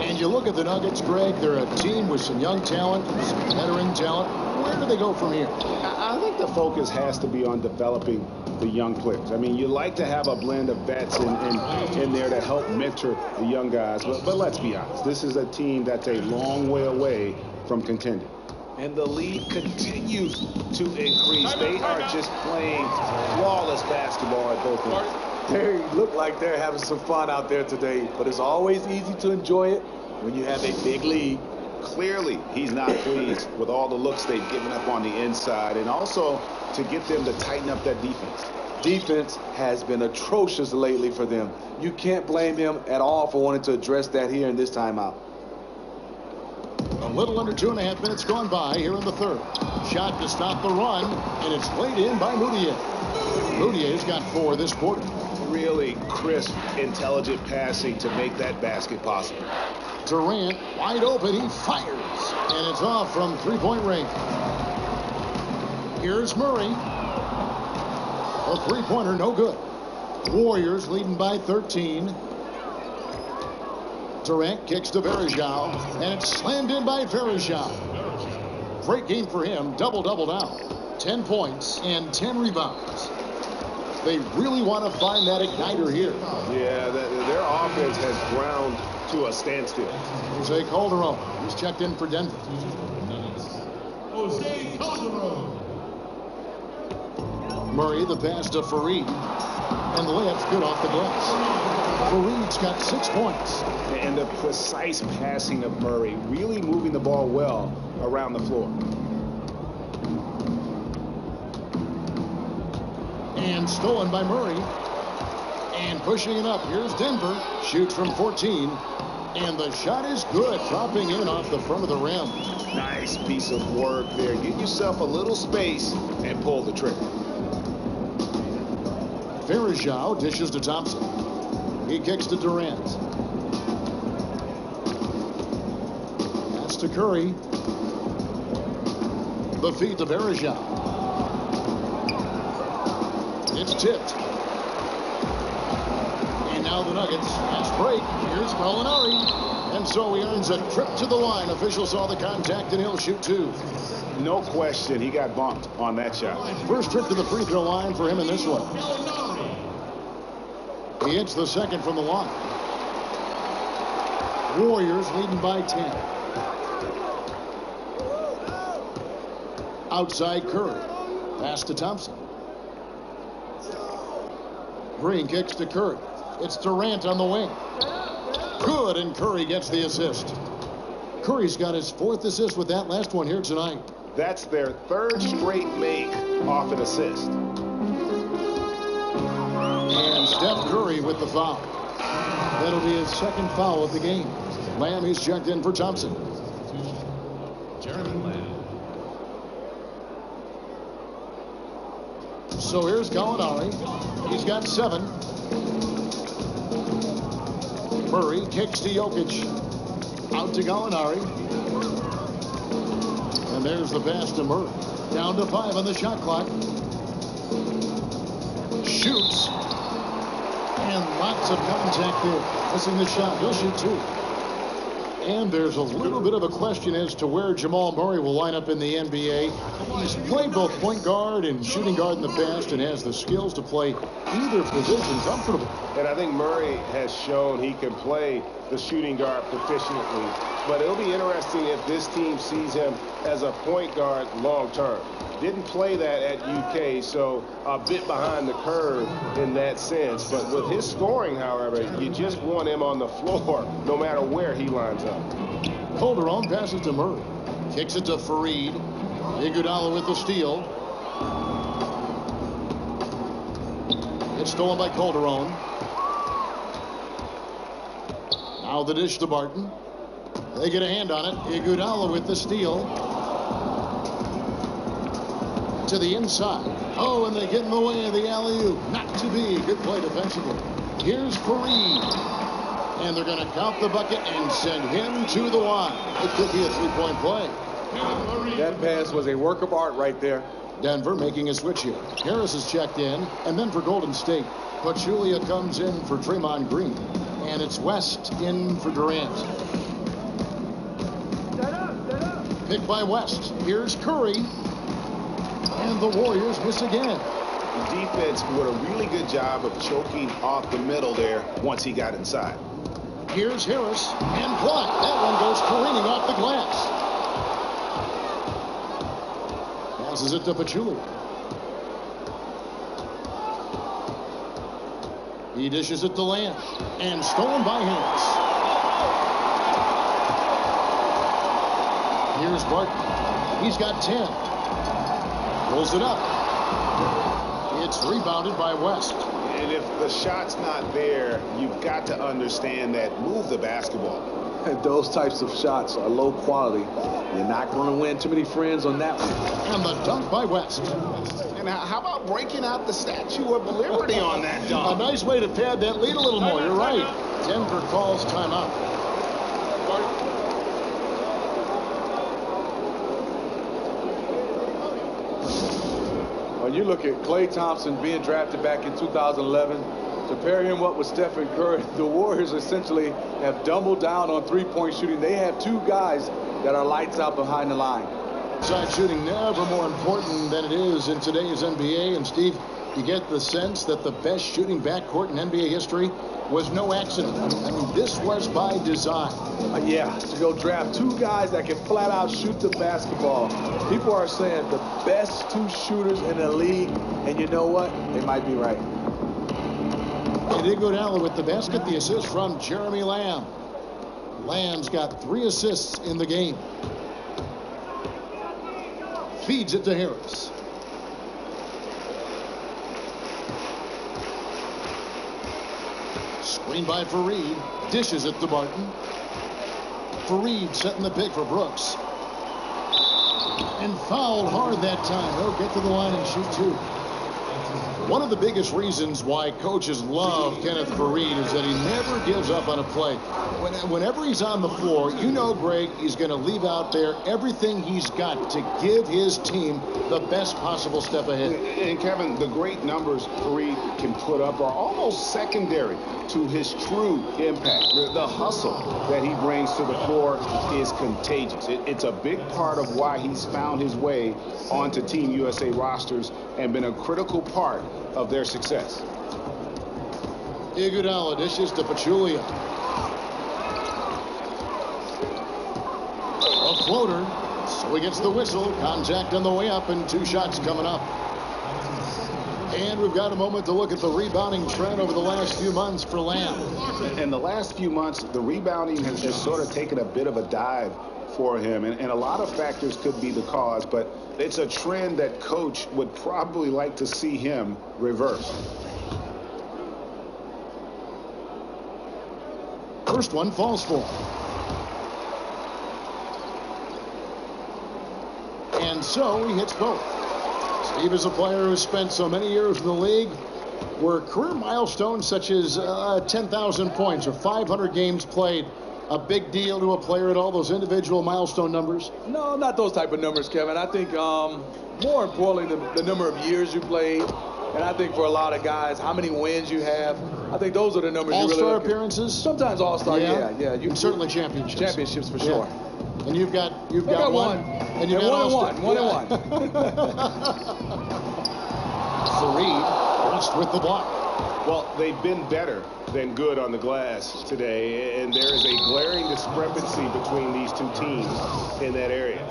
And you look at the Nuggets, Greg, they're a team with some young talent, some veteran talent. Where do they go from here? I think the focus has to be on developing the young players. I mean, you like to have a blend of vets in there to help mentor the young guys. But let's be honest, this is a team that's a long way away from contending. And the lead continues to increase. They are just playing flawless basketball at both ends. They look like they're having some fun out there today, but it's always easy to enjoy it when you have a big lead. Clearly, he's not pleased with all the looks they've given up on the inside, and also to get them to tighten up that defense. Defense has been atrocious lately for them. You can't blame him at all for wanting to address that here in this timeout. A little under 2.5 minutes gone by here in the third. Shot to stop the run, and it's laid in by Moutier. Moutier's got 4 this quarter. Really crisp, intelligent passing to make that basket possible. Durant wide open, he fires, and it's off from 3-point range. Here's Murray. A 3-pointer, no good. Warriors leading by 13. Durant kicks to Verejao, and it's slammed in by Verejao. Great game for him, double-double now. 10 points and 10 rebounds. They really want to find that igniter here. Yeah, their offense has ground to a standstill. Jose Calderon, he's checked in for Denver. Jose Calderon. Murray, the pass to Fareed, and the layup's good off the glass. Fareed's got 6 points. And the precise passing of Murray, really moving the ball well around the floor. And stolen by Murray. And pushing it up. Here's Denver. Shoots from 14. And the shot is good. Dropping in off the front of the rim. Nice piece of work there. Get yourself a little space and pull the trigger. Verejao dishes to Thompson. He kicks to Durant. Pass to Curry. The feed to Verejao. It's tipped. And now the Nuggets. Fast break. Here's Gallinari. And so he earns a trip to the line. Official saw the contact, and he'll shoot 2. No question, he got bumped on that shot. First trip to the free throw line for him in this one. He hits the second from the line. Warriors leading by 10. Outside Curry. Pass to Thompson. Green kicks to Curry. It's Durant on the wing. Good, and Curry gets the assist. Curry's got his 4th assist with that last one here tonight. That's their 3rd straight make off an assist. And Steph Curry with the foul. That'll be his 2nd foul of the game. Lamb, he's checked in for Thompson. Jeremy Lamb. So here's Gallinari. He's got 7. Murray kicks to Jokic. Out to Gallinari. And there's the pass to Murray. Down to 5 on the shot clock. Shoots. And lots of contact there. Missing the shot. He'll shoot 2. And there's a little bit of a question as to where Jamal Murray will line up in the NBA. He's played both point guard and shooting guard in the past and has the skills to play either position comfortably. And I think Murray has shown he can play the shooting guard proficiently. But it'll be interesting if this team sees him as a point guard long term. Didn't play that at UK, so a bit behind the curve in that sense. But with his scoring, however, you just want him on the floor no matter where he lines up. Calderon passes to Murray. Kicks it to Fareed. Iguodala with the steal. It's stolen by Calderon. Now the dish to Barton. They get a hand on it. Iguodala with the steal. to the inside. Oh, and they get in the way of the alley-oop. Not to be. Good play defensively. Here's Fareed. And they're going to count the bucket and send him to the line. It could be a three-point play. That pass was a work of art right there. Denver making a switch here. Harris is checked in. And then for Golden State, Pachulia comes in for Draymond Green. And it's West in for Durant. Picked by West. Here's Curry. And the Warriors miss again. The defense did a really good job of choking off the middle there once he got inside. Here's Harris and blocked. That one goes careening off the glass. Passes it to Pachulia. He dishes it to Lamb. And stolen by Harris. Here's Barton. He's got 10. Pulls it up. It's rebounded by West. And if the shot's not there, you've got to understand that move the basketball. Those types of shots are low quality. You're not going to win too many friends on that one. And the dunk by West. And how about breaking out the Statue of Liberty on that dunk? A nice way to pad that lead a little more. You're right. Denver calls timeout. When you look at Klay Thompson being drafted back in 2011, to pair him up with Stephen Curry, the Warriors essentially have doubled down on three-point shooting. They have two guys that are lights out behind the line. Side shooting never more important than it is in today's NBA. And Steve, you get the sense that the best shooting backcourt in NBA history was no accident. I mean, this was by design. Yeah, to go draft two guys that can flat out shoot the basketball. People are saying the best two shooters in the league, and you know what? They might be right. And Iguodala with the basket, the assist from Jeremy Lamb. Lamb's got 3 assists in the game. Feeds it to Harris. Screen by Fareed. Dishes it to Barton. Fareed setting the pick for Brooks. And fouled hard that time. He'll get to the line and shoot 2. One of the biggest reasons why coaches love Kenneth Fareed is that he never gives up on a play. Whenever he's on the floor, you know, Greg, he's going to leave out there everything he's got to give his team the best possible step ahead. And Kevin, the great numbers Fareed can put up are almost secondary to his true impact. The hustle that he brings to the floor is contagious. It's a big part of why he's found his way onto Team USA rosters and been a critical part of their success. Iguodala dishes to Pachulia. A floater, so he gets the whistle. Contact on the way up and 2 shots coming up. And we've got a moment to look at the rebounding trend over the last few months for Lamb. In the last few months, the rebounding has just sort of taken a bit of a dive for him, and a lot of factors could be the cause, but it's a trend that coach would probably like to see him reverse. First one falls for him. And so he hits both. Steve is a player who spent so many years in the league. Were career milestones such as 10,000 points or 500 games played a big deal to a player at all, those individual milestone numbers? No, not those type of numbers, Kevin. I think more importantly, the number of years you played. And I think for a lot of guys, how many wins you have. I think those are the numbers you really All-star look at. appearances? Sometimes all-star, yeah. And certainly championships. Championships for sure. And you've got one. And you've got one and one. Fareed West with the block. Well, they've been better than good on the glass today, and there is a glaring discrepancy between these two teams in that area.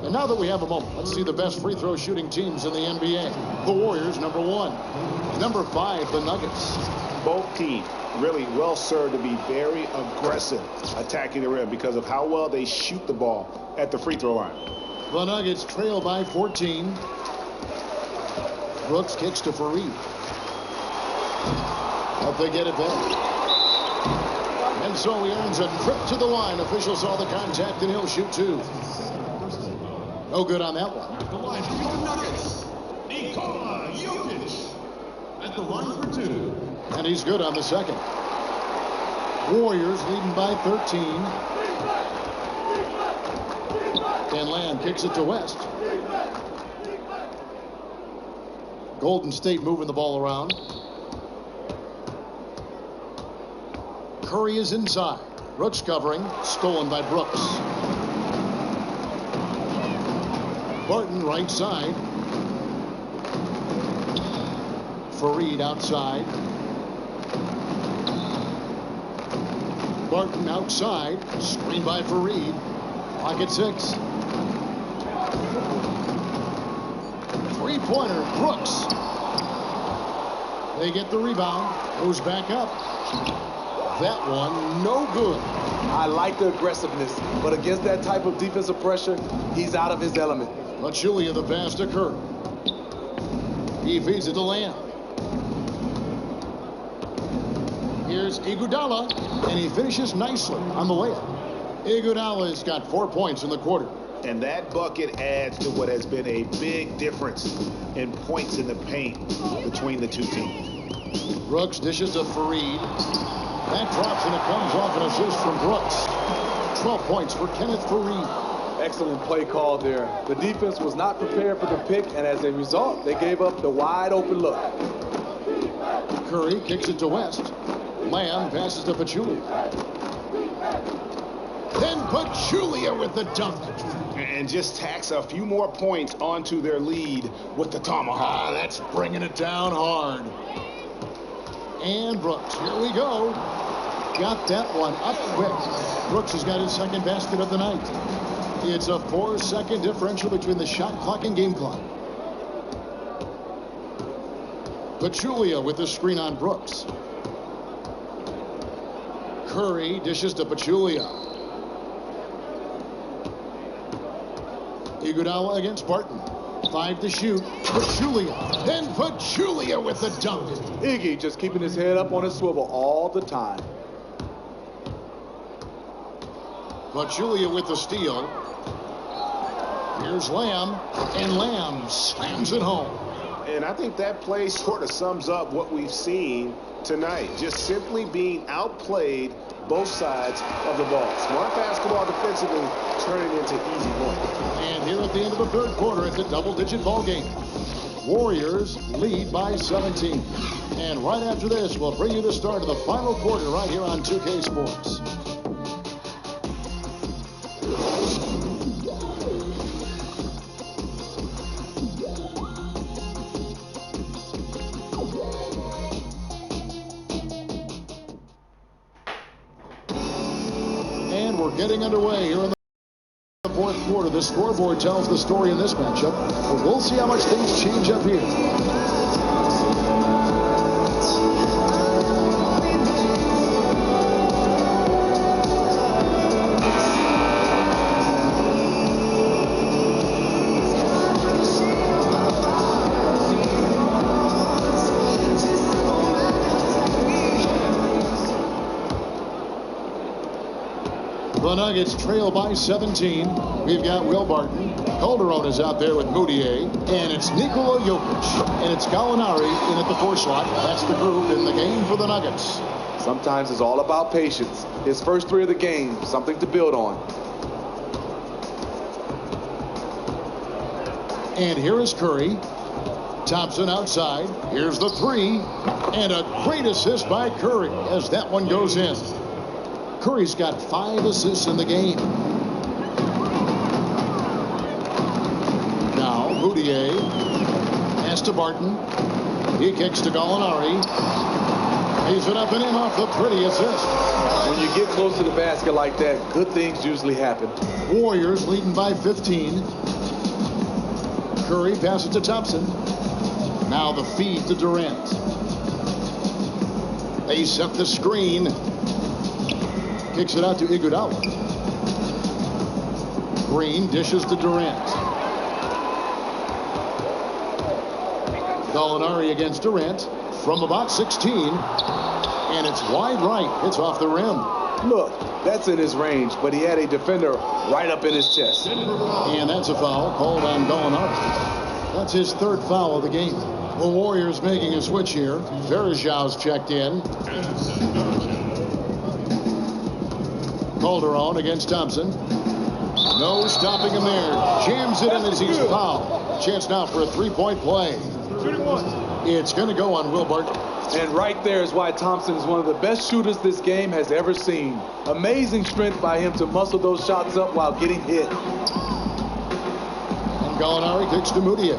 And now that we have a moment, let's see the best free throw shooting teams in the NBA. The Warriors, number 1. Number 5, the Nuggets. Both teams really well served to be very aggressive attacking the rim because of how well they shoot the ball at the free throw line. The Nuggets trail by 14. Brooks kicks to Fareed. Hope they get it back. And so he earns a trip to the line. Officials saw the contact and he'll shoot 2. No good on that one. The line for your Nuggets, Nikola Jokic. At the line for 2. And he's good on the second. Warriors leading by 13. And Lamb kicks it to West. Golden State moving the ball around. Curry is inside. Brooks covering. Stolen by Brooks. Barton right side. Fareed outside. Barton outside. Screen by Fareed. Pocket 6. Three-pointer, Brooks. They get the rebound. Goes back up. That one, no good. I like the aggressiveness, but against that type of defensive pressure, he's out of his element. Pachulia the pass to Curry. He feeds it to Lamb. Here's Iguodala, and he finishes nicely on the layup. Iguodala's got 4 points in the quarter. And that bucket adds to what has been a big difference in points in the paint between the two teams. Brooks dishes to Fareed. That drops, and it comes off an assist from Brooks. 12 points for Kenneth Fareed. Excellent play call there. The defense was not prepared for the pick, and as a result, they gave up the wide open look. Curry kicks it to West. Lamb passes to Pachulia. Then Pachulia with the dunk. And just tacks a few more points onto their lead with the tomahawk. That's bringing it down hard. And Brooks, here we go. Got that one up quick. Brooks has got his second basket of the night. It's a 4-second differential between the shot clock and game clock. Pachulia with the screen on Brooks. Curry dishes to Pachulia. Iguodala against Barton. 5 to shoot. Pachulia. Then Pachulia with the dunk. Iggy just keeping his head up on his swivel all the time. Pachulia with the steal. Here's Lamb. And Lamb slams it home. And I think that play sort of sums up what we've seen tonight. Just simply being outplayed both sides of the ball. Smart basketball defensively turning into easy points. And here at the end of the third quarter, it's a double-digit ball game. Warriors lead by 17. And right after this, we'll bring you the start of the final quarter right here on 2K Sports. We're getting underway here in the fourth quarter. The scoreboard tells the story in this matchup, but we'll see how much things change up here. The Nuggets trail by 17. We've got Will Barton. Calderon is out there with Moutier. And it's Nikola Jokic. And it's Gallinari in at the 4 slot. That's the group in the game for the Nuggets. Sometimes it's all about patience. His first 3 of the game, something to build on. And here is Curry. Thompson outside. Here's the 3. And a great assist by Curry as that one goes in. Curry's got 5 assists in the game. Now, Moutier. Pass to Barton. He kicks to Gallinari. He's it up and in off the pretty assist. When you get close to the basket like that, good things usually happen. Warriors leading by 15. Curry passes to Thompson. Now the feed to Durant. They set the screen. Kicks it out to Iguodala. Green dishes to Durant. Gallinari against Durant from about 16. And it's wide right. It's off the rim. Look, that's in his range, but he had a defender right up in his chest. And that's a foul called on Gallinari. That's his third foul of the game. The Warriors making a switch here. Verjau's checked in. Calderon against Thompson. No stopping him there. Jams it in as he's fouled. Chance now for a three-point play. It's going to go on Will Barton. And right there is why Thompson is one of the best shooters this game has ever seen. Amazing strength by him to muscle those shots up while getting hit. And Gallinari kicks to Mudiay.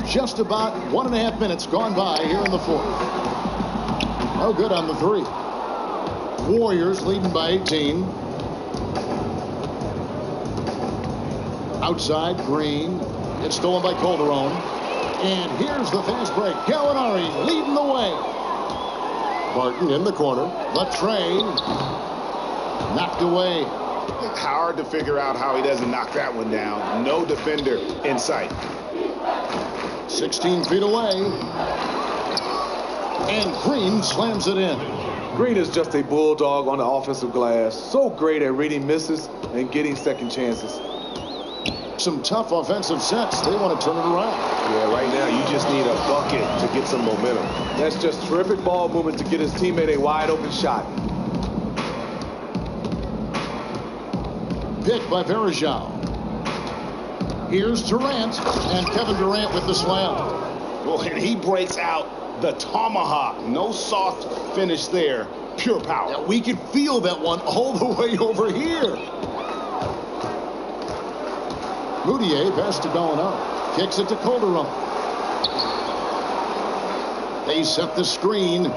Just about 1.5 minutes gone by here in the fourth. No good on the three. Warriors leading by 18. Outside, Green. It's stolen by Calderon. And here's the fast break. Gallinari leading the way. Barton in the corner. Latrey knocked away. Hard to figure out how he doesn't knock that one down. No defender in sight. 16 feet away. And Green slams it in. Green is just a bulldog on the offensive glass. So great at reading misses and getting second chances. Some tough offensive sets. They want to turn it around. Yeah, right now you just need a bucket to get some momentum. That's just terrific ball movement to get his teammate a wide open shot. Pick by Verjau. Here's Durant, and Kevin Durant with the slam. Well, and he breaks out the tomahawk. No soft finish there. Pure power. Yeah, we could feel that one all the way over here. Mudiay pass to Gallinari. Kicks it to Calderon. They set the screen.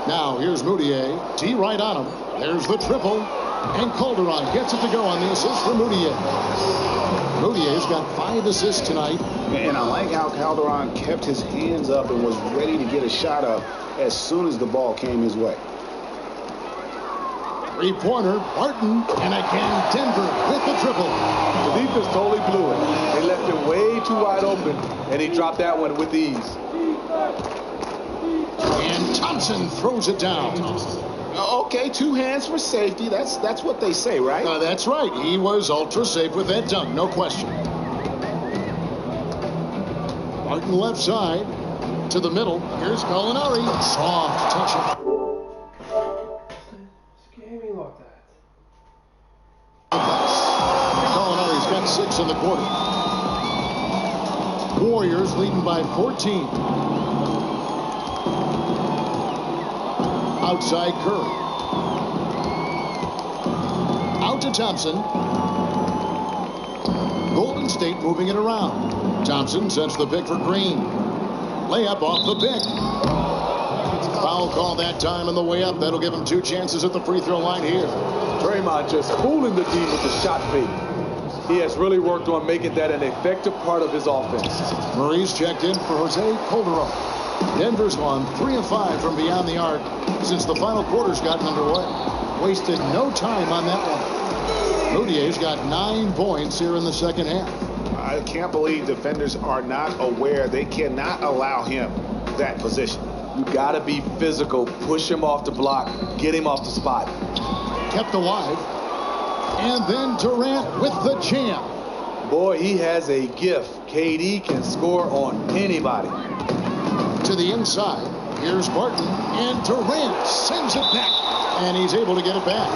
Now here's Mudiay. T right on him. There's the triple. And Calderon gets it to go on the assist for Mudiay. Mudiay's got 5 assists tonight. And I like how Calderon kept his hands up and was ready to get a shot up as soon as the ball came his way. Three-pointer, Barton, and again Denver with the triple. The defense totally blew it. They left it way too wide open, and he dropped that one with ease. And Thompson throws it down. Okay, 2 hands for safety. That's what they say, right? That's right. He was ultra safe with that dunk, no question. Barton left side to the middle. Here's Gallinari. Soft touch. Gaming like that. Gallinari's got 6 in the quarter. Warriors leading by 14. Outside Curry. Out to Thompson. Golden State moving it around. Thompson sends the pick for Green. Layup off the pick. Foul call that time on the way up. That'll give him 2 chances at the free throw line here. Draymond just fooling the D with the shot fake. He has really worked on making that an effective part of his offense. Murray's checked in for Jose Calderon. Denver's gone 3 of 5 from beyond the arc since the final quarter's gotten underway. Wasted no time on that one. Mudiay's got 9 points here in the second half. I can't believe defenders are not aware. They cannot allow him that position. You got to be physical. Push him off the block. Get him off the spot. Kept alive. And then Durant with the jam. Boy, he has a gift. KD can score on anybody. To the inside. Here's Barton. And Durant sends it back. And he's able to get it back.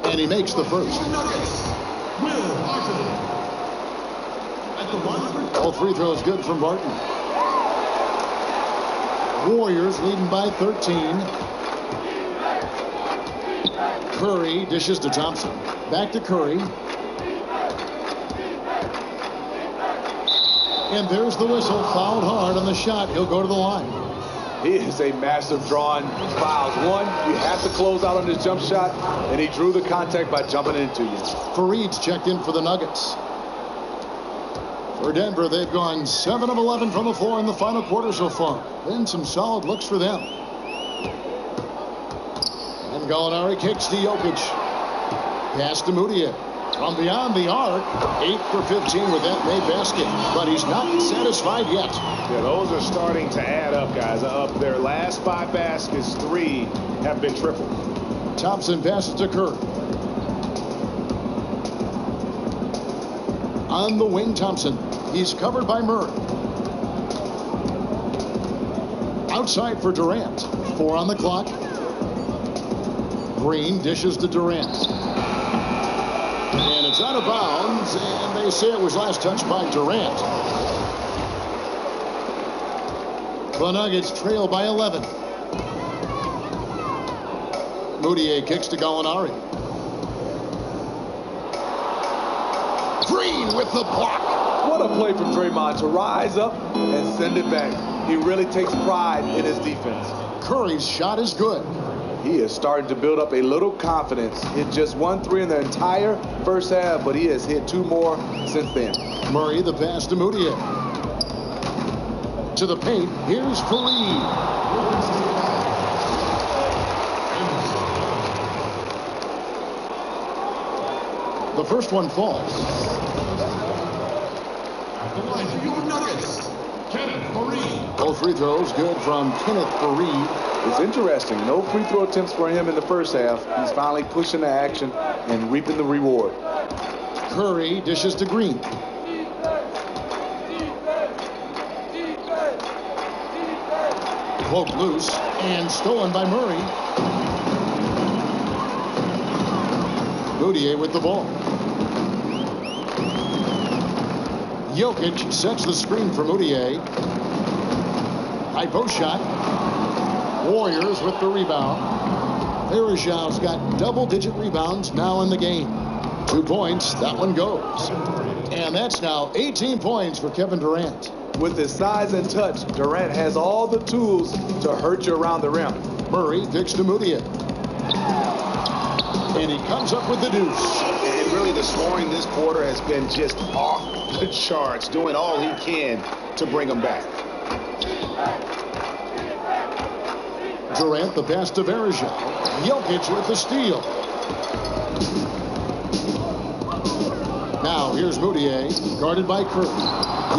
And he makes the first. Will Barton. At the line. All free throws good from Barton. Warriors leading by 13. Curry dishes to Thompson. Back to Curry. And there's the whistle. Fouled hard on the shot. He'll go to the line. He is a massive drawing fouls. One, you have to close out on this jump shot, and he drew the contact by jumping into you. Fareed's checked in for the Nuggets. For Denver, they've gone 7 of 11 from the floor in the final quarter so far. Been some solid looks for them. And Gallinari kicks to Jokic. Pass to Mudiay. From beyond the arc, 8 for 15 with that made basket. But he's not satisfied yet. Yeah, those are starting to add up, guys. Of their last 5 baskets, 3 have been triple. Thompson passes to Curry. On the wing, Thompson. He's covered by Murray. Outside for Durant. 4 on the clock. Green dishes to Durant. And it's out of bounds, and they say it was last touched by Durant. The Nuggets trail by 11. Mudiay kicks to Gallinari. Green with the block. What a play from Draymond to rise up and send it back. He really takes pride in his defense. Curry's shot is good. He is starting to build up a little confidence. Hit just 1 3 in the entire first half, but he has hit 2 more since then. Murray, the pass to Mudiay. To the paint, here's Fareed. The first one falls. At the line for your Nuggets, Kenneth Fareed. Both free throws good from Kenneth Fareed. It's interesting. No free throw attempts for him in the first half. He's finally pushing the action and reaping the reward. Curry dishes to Green. Poked loose and stolen by Murray. Mudiay with the ball. Jokic sets the screen for Mudiay. High post shot. Warriors with the rebound. Varejão's got double-digit rebounds now in the game. 2 points, that one goes. And that's now 18 points for Kevin Durant. With his size and touch, Durant has all the tools to hurt you around the rim. Murray kicks to Mudiay. And he comes up with the deuce. And really the scoring this quarter has been just off the charts, doing all he can to bring them back. Durant, the pass to Varejão. Jokic with the steal. Now here's Mudiay, guarded by Curry.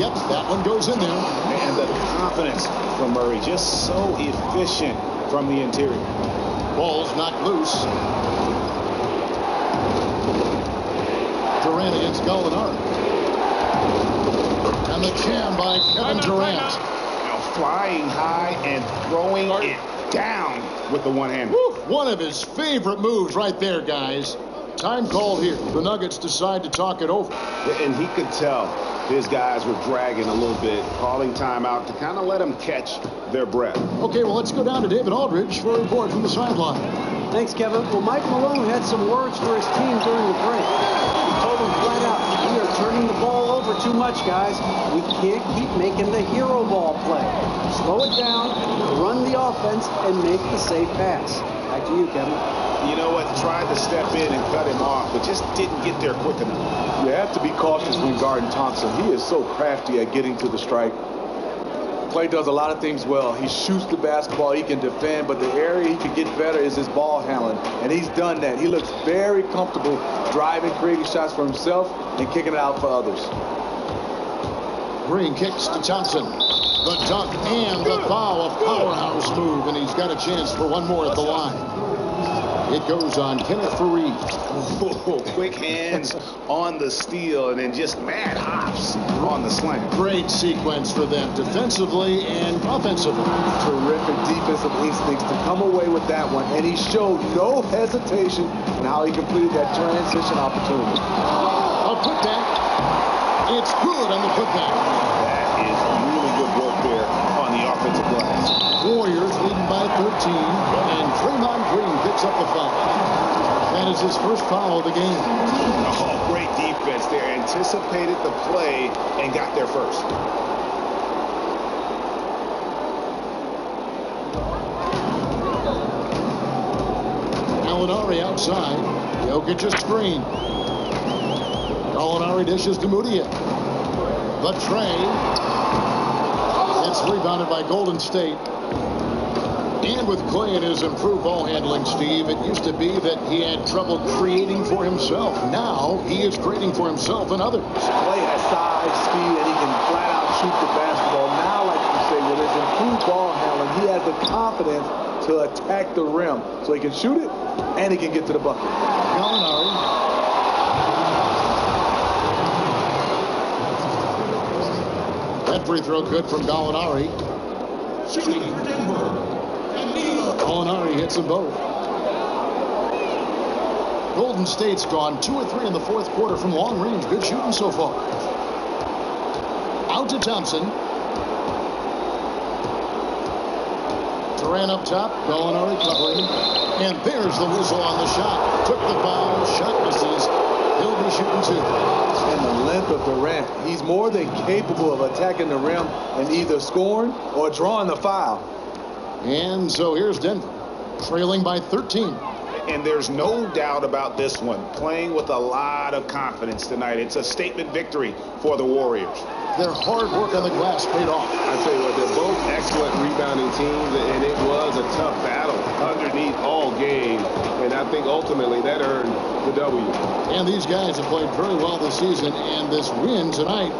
Yep, that one goes in there. And the confidence from Murray, just so efficient from the interior. Ball's knocked loose. Durant against Gallinari. And the jam by Kevin Durant. Now flying high and throwing it down with the one-hander. One of his favorite moves right there, guys. Time called here. The Nuggets decide to talk it over. And he could tell his guys were dragging a little bit, calling timeout to kind of let them catch their breath. Okay, well, let's go down to David Aldridge for a report from the sideline. Thanks, Kevin. Well, Mike Malone had some words for his team during the break. He told them flat out, we are turning the ball over too much, guys. We can't keep making the hero ball play. Slow it down, run the offense, and make the safe pass. Back to you, Kevin. You know what? Tried to step in and cut him off, but just didn't get there quick enough. You have to be cautious when guarding Thompson. He is so crafty at getting to the strike. Clay does a lot of things well. He shoots the basketball, he can defend, but the area he can get better is his ball handling, and he's done that. He looks very comfortable driving, creating shots for himself, and kicking it out for others. Green kicks to Thompson. The dunk and the foul, a powerhouse move, and he's got a chance for one more at the line. It goes on Kenneth Fareed. Oh, quick hands on the steal and then just mad hops on the slam. Great sequence for them defensively and offensively. Terrific defensive instincts to come away with that one, and he showed no hesitation in how he completed that transition opportunity. A putback. It's good on the putback. That is really good work there on the offensive glass. Warriors leading by 13, and Draymond Green picks up the foul. That is his first foul of the game. Oh, great defense there. Anticipated the play and got there first. Gallinari outside. Jokic a screen. Gallinari dishes to Mudiay. The tray. It's rebounded by Golden State. And with Clay and his improved ball handling, Steve, it used to be that he had trouble creating for himself. Now he is creating for himself and others. Clay has size, speed, and he can flat out shoot the basketball. Now, like you say, with his improved ball handling, he has the confidence to attack the rim. So he can shoot it, and he can get to the bucket. Gallinari. That free throw good from Gallinari. Shooting for Denver. Gallinari hits them both. Golden State's gone 2 or 3 in the fourth quarter from long range. Good shooting so far. Out to Thompson. Durant up top. Gallinari covering. And there's the whistle on the shot. Took the foul. Shot misses. He'll be shooting 2. And the length of Durant, he's more than capable of attacking the rim and either scoring or drawing the foul. And so here's Denver, trailing by 13. And there's no doubt about this one. Playing with a lot of confidence tonight. It's a statement victory for the Warriors. Their hard work on the glass paid off. I tell you what, they're both excellent rebounding teams, and it was a tough battle underneath all game. And I think ultimately that earned the W. And these guys have played very well this season, and this win tonight,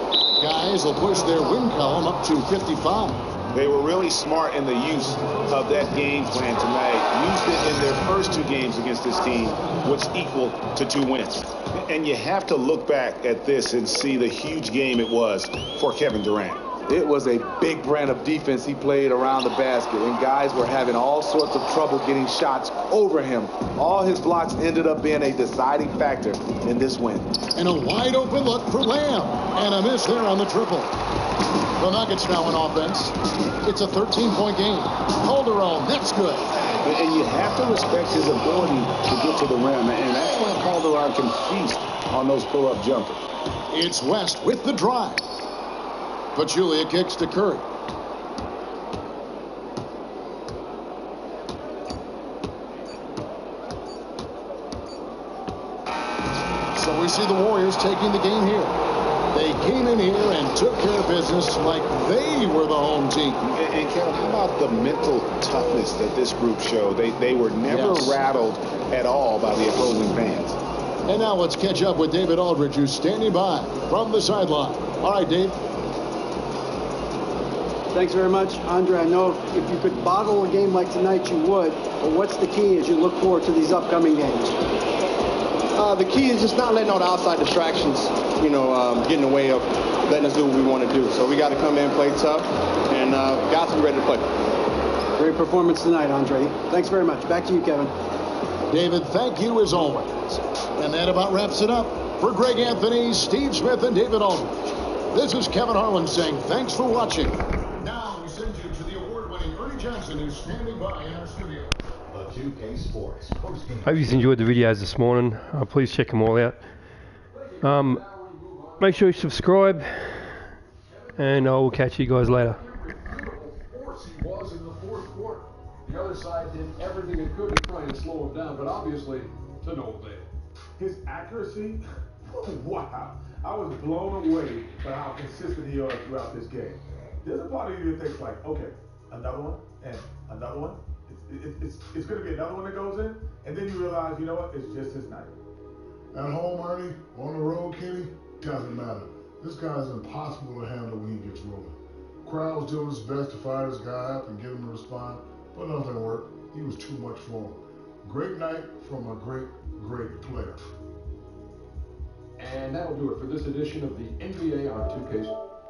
guys, will push their win column up to 55. They were really smart in the use of that game plan tonight. Used it in their first 2 games against this team, which equaled to 2 wins. And you have to look back at this and see the huge game it was for Kevin Durant. It was a big brand of defense he played around the basket, and guys were having all sorts of trouble getting shots over him. All his blocks ended up being a deciding factor in this win. And a wide open look for Lamb. And a miss there on the triple. The Nuggets now in offense. It's a 13-point game. Calderon, that's good. And you have to respect his ability to get to the rim, and that's when Calderon can feast on those pull-up jumpers. It's West with the drive. Pachulia kicks to Curry. So we see the Warriors taking the game here. They came in here and took care of business like they were the home team. And Kevin, how about the mental toughness that this group showed? They were never rattled at all by the opposing fans. And now let's catch up with David Aldridge, who's standing by from the sideline. All right, Dave. Thanks very much, Andre. I know if you could bottle a game like tonight, you would. But what's the key as you look forward to these upcoming games? The key is just not letting all the outside distractions, get in the way of letting us do what we want to do. So we got to come in, play tough, and got to be ready to play. Great performance tonight, Andre. Thanks very much. Back to you, Kevin. David, thank you as always. And that about wraps it up. For Greg Anthony, Steve Smith, and David Aldridge, this is Kevin Harlan saying thanks for watching. Now we send you to the award-winning Ernie Johnson, who's standing by in our studio. The 2K Sports postgame. Hope you enjoyed the videos this morning. Please check them all out. Make sure you subscribe, and I will catch you guys later. Force he was in the fourth quarter. The other side did everything it could to try and slow him down, but obviously to no avail. His accuracy, wow. I was blown away by how consistent he was throughout this game. There's a part of you that thinks like, okay, another one, and another one. It's going to be another one that goes in, and then you realize, you know what, it's just his night. At home, Ernie, on the road, Kenny, doesn't matter. This guy's impossible to handle when he gets rolling. Crowd was doing his best to fire this guy up and get him to respond, but nothing worked. He was too much for him. Great night from a great, great player. And that'll do it for this edition of the NBA on 2K Sports.